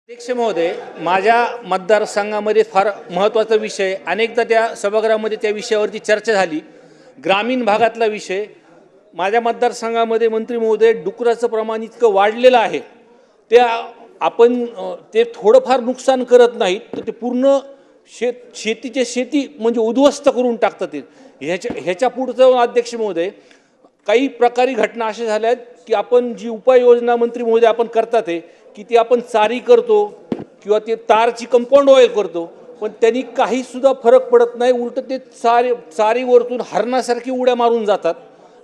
अध्यक्ष महोदय, माझ्या मतदारसंघामध्ये फार महत्त्वाचा विषय, अनेकदा त्या सभागृहामध्ये त्या विषयावरती चर्चा झाली. ग्रामीण भागातला विषय. माझ्या मतदारसंघामध्ये मंत्री महोदय, डुकराचं प्रमाण इतकं वाढलेलं आहे, आपण ते थोडंफार नुकसान करत नाहीत, तर ते पूर्ण शेतीचे शेती म्हणजे उद्ध्वस्त करून टाकतात. ह्याच्या पुढचं अध्यक्ष महोदय, काही प्रकारी घटना अशा झाल्या आहेत की आपण जी उपाययोजना मंत्री महोदय आपण करतात आहे की ती आपण चारी करतो किंवा ते तारची कंपाऊंड वॉल करतो, पण त्यांनी काही सुद्धा फरक पडत नाही. उलट ते चारीवरतून हरणासारखी उड्या मारून जातात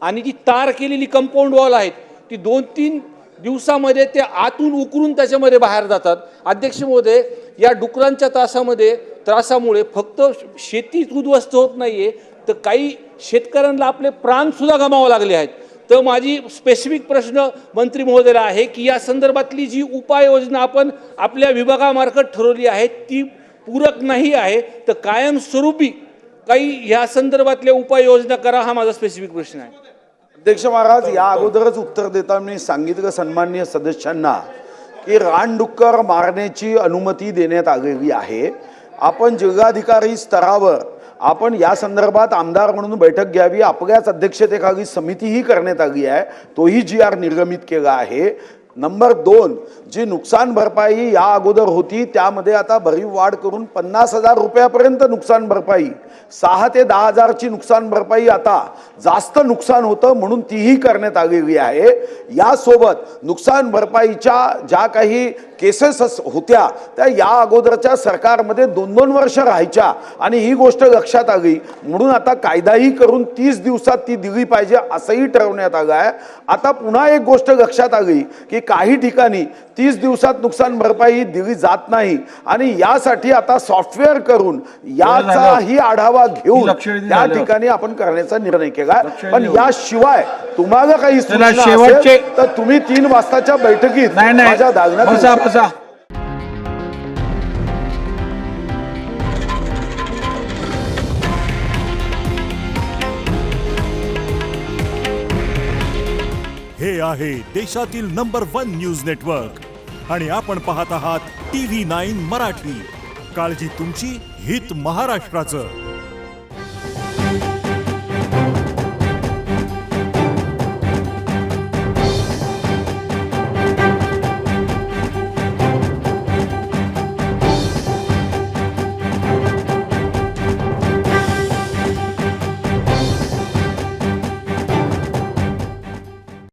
आणि जी तार केलेली कंपाऊंड वॉल आहेत ती 2-3 दिवसामध्ये ते आतून उकरून त्याच्यामध्ये बाहेर जातात. अध्यक्ष महोदय, या डुकरांच्या त्रासामुळे फक्त शेतीच उद्ध्वस्त होत नाहीये, तर काही शेतकऱ्यांना आपले प्राण सुद्धा गमावे लागले आहेत. तर माझी स्पेसिफिक प्रश्न मंत्री महोदयाला आहे की या संदर्भातली जी उपाययोजना आपण आपल्या विभागामार्फत ठरवली आहे ती पूरक नाही आहे, तर कायमस्वरूपी काही या संदर्भातल्या उपाययोजना करा, हा माझा स्पेसिफिक प्रश्न आहे. अध्यक्ष महाराज, या अगोदरच उत्तर देताना मी सांगितलं सन्माननीय सदस्यांना की रानडुक्कर मारण्याची अनुमती देण्यात आलेली आहे. आपण जिल्हाधिकारी स्तरावर आपण या संदर्भात आमदार म्हणून बैठक घ्यावी. आपल्याच अध्यक्षतेखाली समितीही करण्यात आली आहे, तोही GR निर्गमित केला आहे. नंबर 2, जी नुकसान भरपाई या अगोदर होती त्यामध्ये आता भरीव वाढ करून 50,000 रुपयापर्यंत नुकसान भरपाई, 6 ते 10,000ची नुकसान भरपाई, आता जास्त नुकसान होतं म्हणून तीही करण्यात आलेली आहे. यासोबत नुकसान भरपाईच्या ज्या काही केसेस होत्या त्या या अगोदरच्या सरकारमध्ये 2-2 वर्ष राहायच्या आणि ही गोष्ट लक्षात आली म्हणून आता कायदाही करून 30 दिवसात ती दिली पाहिजे असंही ठरवण्यात आलं आहे. आता पुन्हा एक गोष्ट लक्षात आली की काही ठिकाणी 30 दिवसात नुकसान भरपाई दिली जात नाही आणि यासाठी आता सॉफ्टवेअर करून याचाही आढावा घेऊन त्या ठिकाणी आपण करण्याचा निर्णय केला. पण याशिवाय तुम्हाला काही सूचना असेल तर तुम्ही 3 वाजताच्या बैठकीत माझ्या दालनात हे आहे देशातील नंबर 1 न्यूज नेटवर्क आणि आपण पाहत आहात TV9 मराठी. काळजी तुमची, हित महाराष्ट्राचं.